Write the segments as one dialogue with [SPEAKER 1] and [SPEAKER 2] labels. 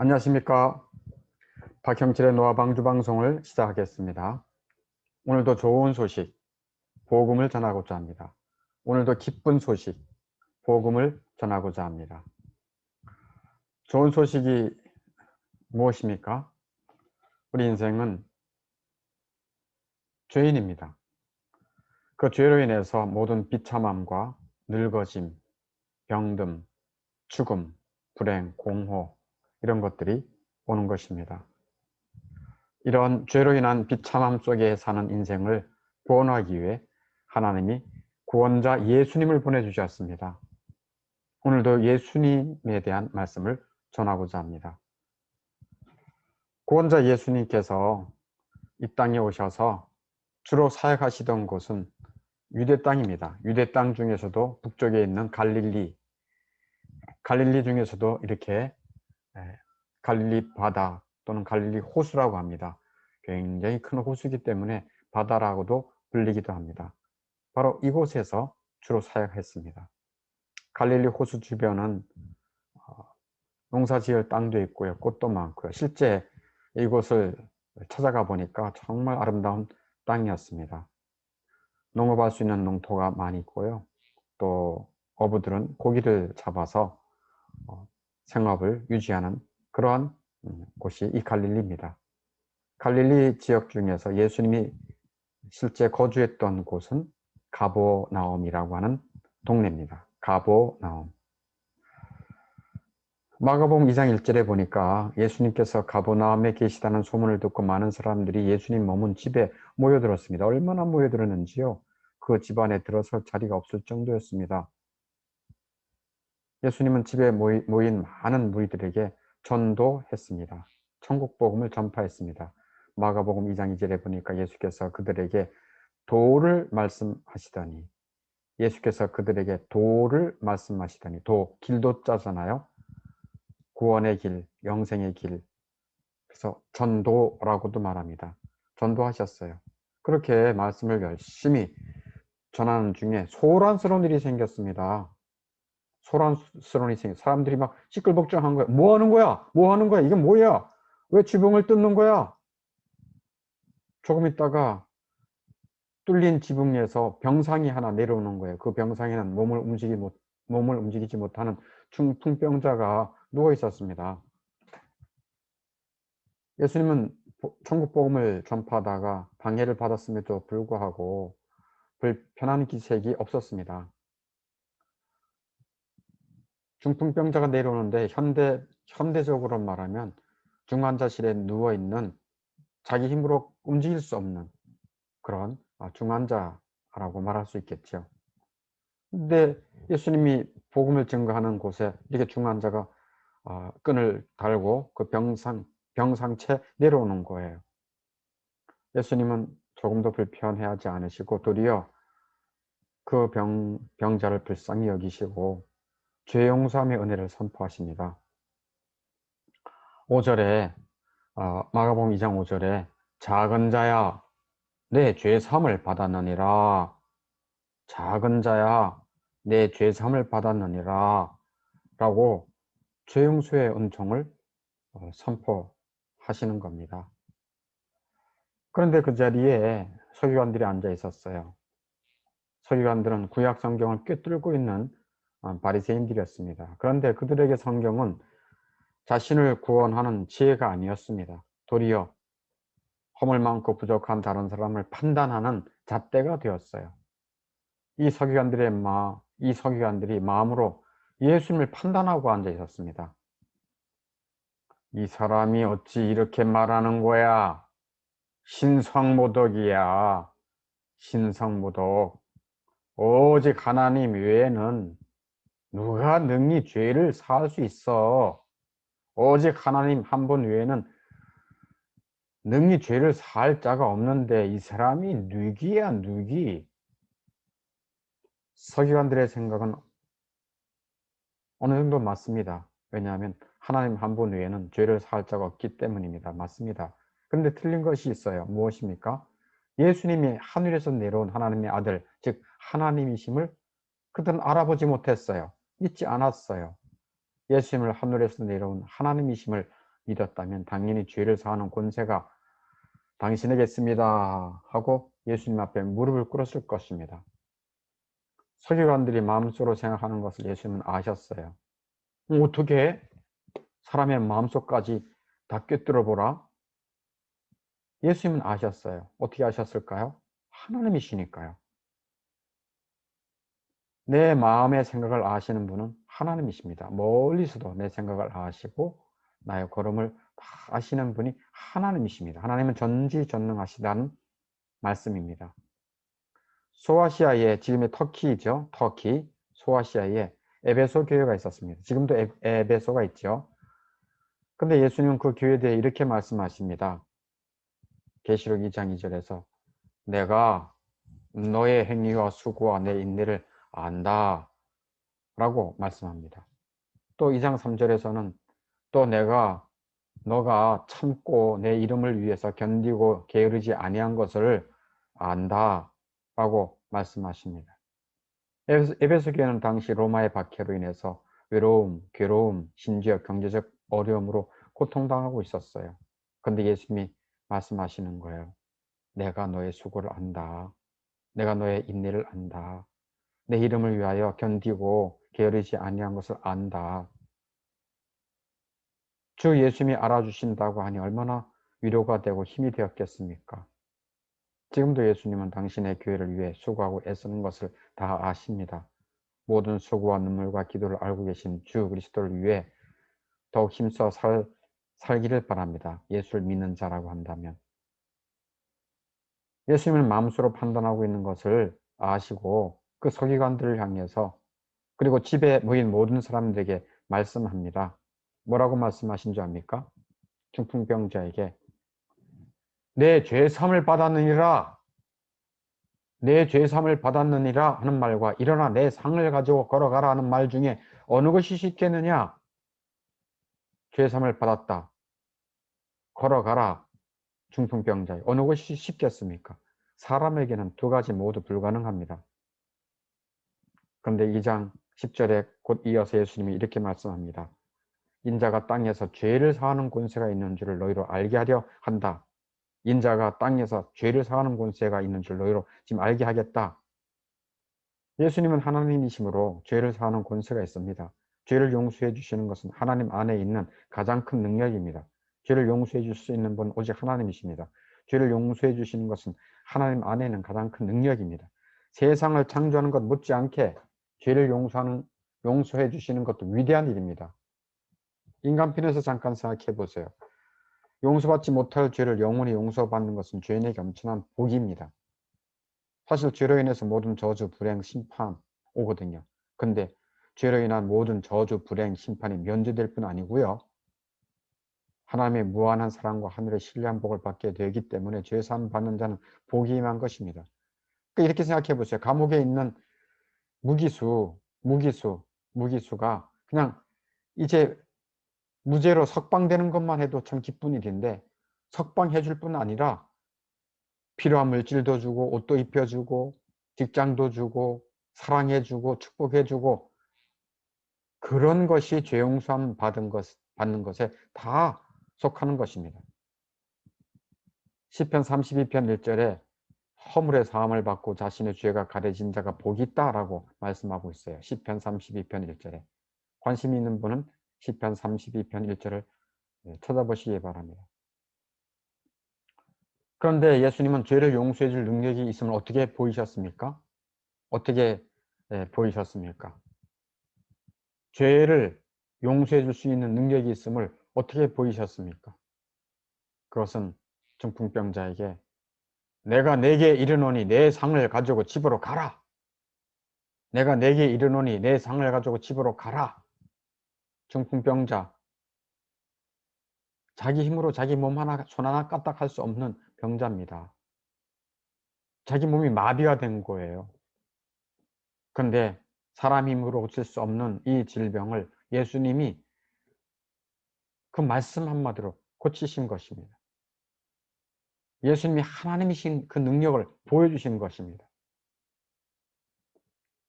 [SPEAKER 1] 안녕하십니까. 박형철의 노아방주 방송을 시작하겠습니다. 오늘도 좋은 소식, 복음을 전하고자 합니다. 오늘도 기쁜 소식, 복음을 전하고자 합니다. 좋은 소식이 무엇입니까? 우리 인생은 죄인입니다. 그 죄로 인해서 모든 비참함과 늙어짐, 병듦, 죽음, 불행, 공호 이런 것들이 오는 것입니다. 이런 죄로 인한 비참함 속에 사는 인생을 구원하기 위해 하나님이 구원자 예수님을 보내주셨습니다. 오늘도 예수님에 대한 말씀을 전하고자 합니다. 구원자 예수님께서 이 땅에 오셔서 주로 사역하시던 곳은 유대 땅입니다. 유대 땅 중에서도 북쪽에 있는 갈릴리 중에서도 이렇게 갈릴리 바다 또는 갈릴리 호수라고 합니다. 굉장히 큰 호수이기 때문에 바다라고도 불리기도 합니다. 바로 이곳에서 주로 사역했습니다. 갈릴리 호수 주변은 농사지을 땅도 있고요, 꽃도 많고요. 실제 이곳을 찾아가 보니까 정말 아름다운 땅이었습니다. 농업할 수 있는 농토가 많이 있고요. 또 어부들은 고기를 잡아서 생업을 유지하는 그러한 곳이 이 갈릴리입니다. 갈릴리 지역 중에서 예수님이 실제 거주했던 곳은 가보나움이라고 하는 동네입니다. 가보나움. 마가복음 2장 1절에 보니까 예수님께서 가보나움에 계시다는 소문을 듣고 많은 사람들이 예수님 머문 집에 모여들었습니다. 얼마나 모여들었는지요? 그 집안에 들어설 자리가 없을 정도였습니다. 예수님은 집에 모인 많은 무리들에게 전도했습니다. 천국 복음을 전파했습니다. 마가복음 2장 2절에 보니까 예수께서 그들에게 도를 말씀하시더니 도, 길도 짜잖아요. 구원의 길, 영생의 길. 그래서 전도라고도 말합니다. 전도하셨어요. 그렇게 말씀을 열심히 전하는 중에 소란스러운 일이 생겼습니다. 소란스러운 일이 생겼어요. 사람들이 막 시끌벅적한 거예요. 뭐 하는 거야? 뭐 하는 거야? 이게 뭐야? 왜 지붕을 뜯는 거야? 조금 있다가 뚫린 지붕에서 병상이 하나 내려오는 거예요. 그 병상에는 몸을 움직이지 못하는 중풍병자가 누워 있었습니다. 예수님은 천국 복음을 전파하다가 방해를 받았음에도 불구하고 불편한 기색이 없었습니다. 중풍병자가 내려오는데 현대적으로 말하면 중환자실에 누워있는 자기 힘으로 움직일 수 없는 그런 중환자라고 말할 수 있겠죠. 근데 예수님이 복음을 증거하는 곳에 이렇게 중환자가 끈을 달고 그 병상채 내려오는 거예요. 예수님은 조금도 불편해하지 않으시고 도리어 그 병자를 불쌍히 여기시고 죄 용서함의 은혜를 선포하십니다. 5절에 마가복음 2장 5절에 작은 자야 내 죄 사함을 받았느니라. 작은 자야 내 죄 사함을 받았느니라 라고 죄 용서의 은총을 선포하시는 겁니다. 그런데 그 자리에 서기관들이 앉아 있었어요. 서기관들은 구약 성경을 꿰뚫고 있는 바리새인들이었습니다. 그런데 그들에게 성경은 자신을 구원하는 지혜가 아니었습니다. 도리어 허물 많고 부족한 다른 사람을 판단하는 잣대가 되었어요. 이 서기관들이 마음으로 예수님을 판단하고 앉아 있었습니다. 이 사람이 어찌 이렇게 말하는 거야? 신성모독이야. 신성모독. 오직 하나님 외에는 누가 능히 죄를 사할 수 있어? 오직 하나님 한 분 외에는 능히 죄를 사할 자가 없는데 이 사람이 누기야, 누기. 서기관들의 생각은 어느 정도 맞습니다. 왜냐하면 하나님 한 분 외에는 죄를 사할 자가 없기 때문입니다. 맞습니다. 그런데 틀린 것이 있어요. 무엇입니까? 예수님이 하늘에서 내려온 하나님의 아들, 즉 하나님이심을 그들은 알아보지 못했어요. 믿지 않았어요. 예수님을 하늘에서 내려온 하나님이심을 믿었다면 당연히 죄를 사하는 권세가 당신에게 있습니다 하고 예수님 앞에 무릎을 꿇었을 것입니다. 서기관들이 마음속으로 생각하는 것을 예수님은 아셨어요. 어떻게 사람의 마음속까지 다 꿰뚫어 보라? 예수님은 아셨어요. 어떻게 아셨을까요? 하나님이시니까요. 내 마음의 생각을 아시는 분은 하나님이십니다. 멀리서도 내 생각을 아시고 나의 걸음을 다 아시는 분이 하나님이십니다. 하나님은 전지전능하시다는 말씀입니다. 소아시아에, 지금의 터키죠. 터키, 소아시아에 에베소 교회가 있었습니다. 지금도 에베소가 있죠. 근데 예수님은 그 교회에 대해 이렇게 말씀하십니다. 계시록 2장 2절에서 내가 너의 행위와 수고와 내 인내를 안다 라고 말씀합니다. 또 2장 3절에서는 또 너가 참고 내 이름을 위해서 견디고 게으르지 아니한 것을 안다 라고 말씀하십니다. 에베소 교회는 당시 로마의 박해로 인해서 외로움, 괴로움, 심지어 경제적 어려움으로 고통당하고 있었어요. 근데 예수님이 말씀하시는 거예요. 내가 너의 수고를 안다. 내가 너의 인내를 안다. 내 이름을 위하여 견디고 게으르지 아니한 것을 안다. 주 예수님이 알아주신다고 하니 얼마나 위로가 되고 힘이 되었겠습니까? 지금도 예수님은 당신의 교회를 위해 수고하고 애쓰는 것을 다 아십니다. 모든 수고와 눈물과 기도를 알고 계신 주 그리스도를 위해 더욱 힘써 살기를 바랍니다. 예수를 믿는 자라고 한다면. 예수님을 마음속으로 판단하고 있는 것을 아시고 그 서기관들을 향해서 그리고 집에 모인 모든 사람들에게 말씀합니다. 뭐라고 말씀하신 줄 압니까? 중풍병자에게 내 죄사함을 받았느니라, 내 죄사함을 받았느니라 하는 말과 일어나 내 상을 가지고 걸어가라 하는 말 중에 어느 것이 쉽겠느냐? 죄사함을 받았다, 걸어가라, 중풍병자에 어느 것이 쉽겠습니까? 사람에게는 두 가지 모두 불가능합니다. 그런데 2장 10절에 곧 이어서 예수님이 이렇게 말씀합니다. 인자가 땅에서 죄를 사하는 권세가 있는 줄을 너희로 알게 하려 한다. 인자가 땅에서 죄를 사하는 권세가 있는 줄 너희로 지금 알게 하겠다. 예수님은 하나님이시므로 죄를 사하는 권세가 있습니다. 죄를 용서해 주시는 것은 하나님 안에 있는 가장 큰 능력입니다. 죄를 용서해 줄 수 있는 분 오직 하나님이십니다. 죄를 용서해 주시는 것은 하나님 안에 있는 가장 큰 능력입니다. 세상을 창조하는 것 못지않게 죄를 용서해 주시는 것도 위대한 일입니다. 인간편에서 잠깐 생각해 보세요. 용서받지 못할 죄를 영원히 용서받는 것은 죄인에게 엄청난 복입니다. 사실 죄로 인해서 모든 저주, 불행, 심판 오거든요. 근데 죄로 인한 모든 저주, 불행, 심판이 면제될 뿐 아니고요. 하나님의 무한한 사랑과 하늘의 신뢰한 복을 받게 되기 때문에 죄사함 받는 자는 복이 임한 것입니다. 그러니까 이렇게 생각해 보세요. 감옥에 있는 무기수가 그냥 이제 무죄로 석방되는 것만 해도 참 기쁜 일인데 석방해 줄 뿐 아니라 필요한 물질도 주고 옷도 입혀주고 직장도 주고 사랑해주고 축복해주고 그런 것이 죄 용서함 받는 것에 다 속하는 것입니다. 시편 32편 1절에 허물의 사함을 받고 자신의 죄가 가려진 자가 복이 있다라고 말씀하고 있어요. 시편 32편 1절에 관심 있는 분은 시편 32편 1절을 찾아보시기 바랍니다. 그런데 예수님은 죄를 용서해 줄 능력이 있음을 어떻게 보이셨습니까? 어떻게 보이셨습니까? 죄를 용서해 줄 수 있는 능력이 있음을 어떻게 보이셨습니까? 그것은 중풍병자에게 내가 내게 이르노니 내 상을 가지고 집으로 가라. 내가 내게 이르노니 내 상을 가지고 집으로 가라. 중풍병자, 자기 힘으로 자기 몸 하나, 손 하나 까딱할 수 없는 병자입니다. 자기 몸이 마비가 된 거예요. 그런데 사람 힘으로 고칠 수 없는 이 질병을 예수님이 그 말씀 한마디로 고치신 것입니다. 예수님이 하나님이신 그 능력을 보여주신 것입니다.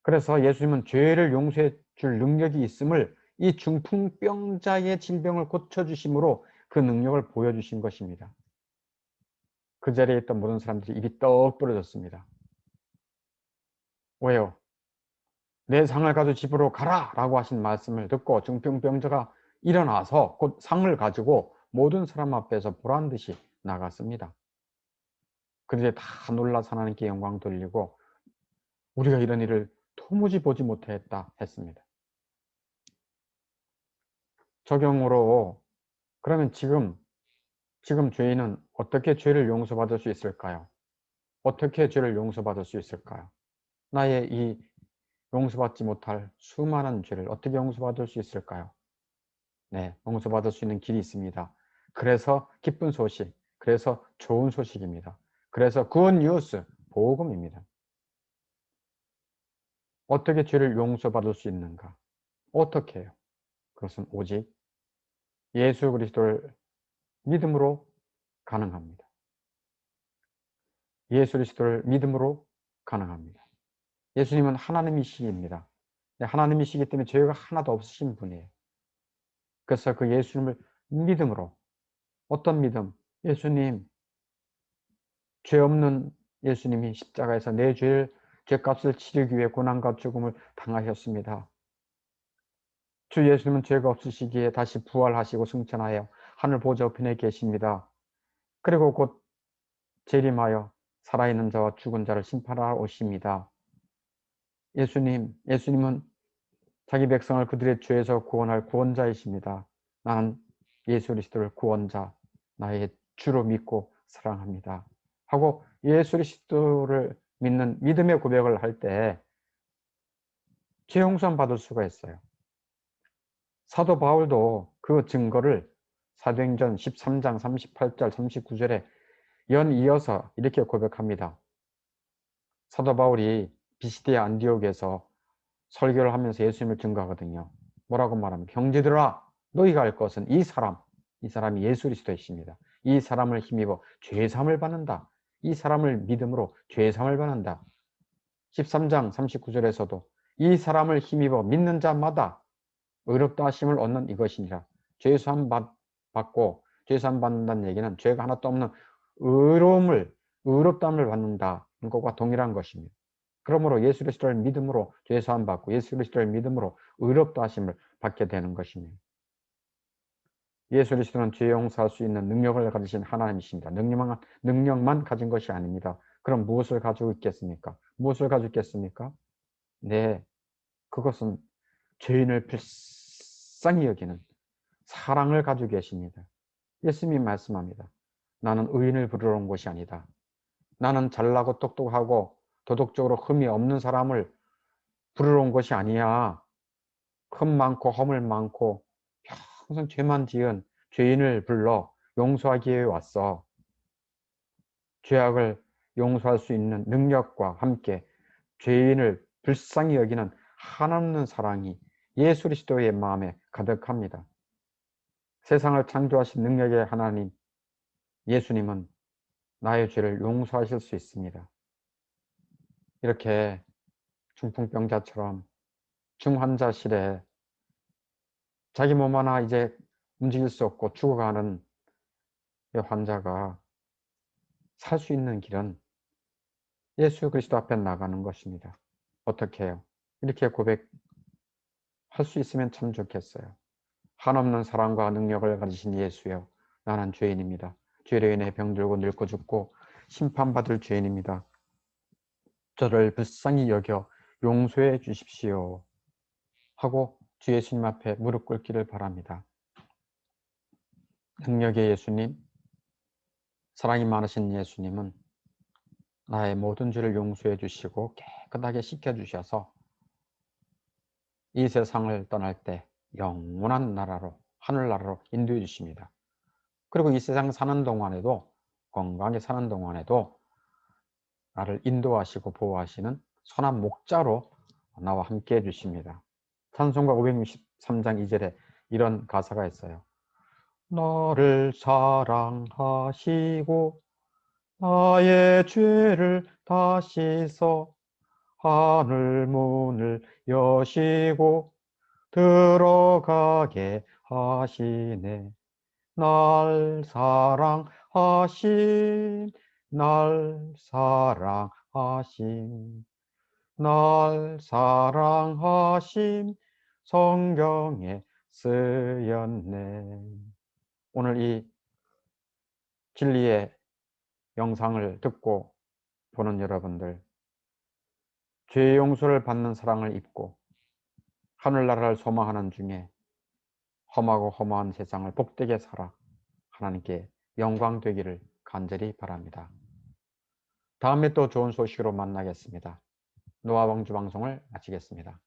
[SPEAKER 1] 그래서 예수님은 죄를 용서해 줄 능력이 있음을 이 중풍병자의 질병을 고쳐주심으로 그 능력을 보여주신 것입니다. 그 자리에 있던 모든 사람들이 입이 떡 부러졌습니다. 왜요? 내 상을 가지고 집으로 가라! 라고 하신 말씀을 듣고 중풍병자가 일어나서 곧 상을 가지고 모든 사람 앞에서 보란듯이 나갔습니다. 그들이 다 놀라서 하나님께 영광 돌리고 우리가 이런 일을 도무지 보지 못했다 했습니다. 적용으로 그러면 지금 죄인은 어떻게 죄를 용서받을 수 있을까요? 어떻게 죄를 용서받을 수 있을까요? 나의 이 용서받지 못할 수많은 죄를 어떻게 용서받을 수 있을까요? 네, 용서받을 수 있는 길이 있습니다. 그래서 기쁜 소식, 그래서 좋은 소식입니다. 그래서 굿 뉴스, 복음입니다. 어떻게 죄를 용서받을 수 있는가? 어떻게 해요? 그것은 오직 예수 그리스도를 믿음으로 가능합니다. 예수 그리스도를 믿음으로 가능합니다. 예수님은 하나님이십니다. 하나님이시기 때문에 죄가 하나도 없으신 분이에요. 그래서 그 예수님을 믿음으로, 어떤 믿음? 예수님, 죄 없는 예수님이 십자가에서 내 죄값을 치르기 위해 고난과 죽음을 당하셨습니다. 주 예수님은 죄가 없으시기에 다시 부활하시고 승천하여 하늘 보좌 우편에 계십니다. 그리고 곧 재림하여 살아있는 자와 죽은 자를 심판하러 오십니다. 예수님은 자기 백성을 그들의 죄에서 구원할 구원자이십니다. 나는 예수 그리스도를 구원자, 나의 주로 믿고 사랑합니다. 하고 예수 그리스도를 믿는 믿음의 고백을 할 때 죄 용서 받을 수가 있어요. 사도 바울도 그 증거를 사도행전 13장 38절 39절에 연이어서 이렇게 고백합니다. 사도 바울이 비시디아 안디옥에서 설교를 하면서 예수님을 증거하거든요. 뭐라고 말합니까? 형제들아, 너희가 알 것은 이 사람이 예수 그리스도이십니다. 이 사람을 힘입어 죄사함을 받는다. 이 사람을 믿음으로 죄사함을 받는다. 13장 39절에서도 이 사람을 힘입어 믿는 자마다 의롭다 하심을 얻는 이것이니라. 죄사함 받고 죄사함 받는다는 얘기는 죄가 하나도 없는 의롭다함을 받는다는 것과 동일한 것입니다. 그러므로 예수 그리스도를 믿음으로 죄사함 받고 예수 그리스도를 믿음으로 의롭다 하심을 받게 되는 것입니다. 예수 그리스도는 죄 용서할 수 있는 능력을 가지신 하나님이십니다. 능력만 가진 것이 아닙니다. 그럼 무엇을 가지고 있겠습니까? 무엇을 가지고 있겠습니까? 네, 그것은 죄인을 불쌍히 여기는 사랑을 가지고 계십니다. 예수님이 말씀합니다. 나는 의인을 부르러 온 것이 아니다. 나는 잘나고 똑똑하고 도덕적으로 흠이 없는 사람을 부르러 온 것이 아니야. 흠 많고 허물 많고 평생 죄만 지은 죄인을 불러 용서하기 위해 왔어. 죄악을 용서할 수 있는 능력과 함께 죄인을 불쌍히 여기는 한없는 사랑이 예수 그리스도의 마음에 가득합니다. 세상을 창조하신 능력의 하나님 예수님은 나의 죄를 용서하실 수 있습니다. 이렇게 중풍병자처럼 중환자실에 자기 몸 하나 이제 움직일 수 없고 죽어가는 환자가 살 수 있는 길은 예수 그리스도 앞에 나가는 것입니다. 어떻게 해요? 이렇게 고백할 수 있으면 참 좋겠어요. 한없는 사랑과 능력을 가지신 예수여, 나는 죄인입니다. 죄로 인해 병들고 늙고 죽고 심판받을 죄인입니다. 저를 불쌍히 여겨 용서해 주십시오. 하고 주 예수님 앞에 무릎 꿇기를 바랍니다. 능력의 예수님, 사랑이 많으신 예수님은 나의 모든 죄를 용서해 주시고 깨끗하게 씻겨 주셔서 이 세상을 떠날 때 영원한 나라로, 하늘나라로 인도해 주십니다. 그리고 이 세상 사는 동안에도, 건강하게 사는 동안에도 나를 인도하시고 보호하시는 선한 목자로 나와 함께 해주십니다. 찬송가 563장 2절에 이런 가사가 있어요. 나를 사랑하시고 나의 죄를 다 씻어 하늘 문을 여시고 들어가게 하시네. 날 사랑하심, 날 사랑하심, 날 사랑하심, 성경에 쓰였네. 오늘 이 진리의 영상을 듣고 보는 여러분들, 죄 용서를 받는 사랑을 입고 하늘나라를 소망하는 중에 험하고 허무한 세상을 복되게 살아 하나님께 영광 되기를 간절히 바랍니다. 다음에 또 좋은 소식으로 만나겠습니다. 노아방주 방송을 마치겠습니다.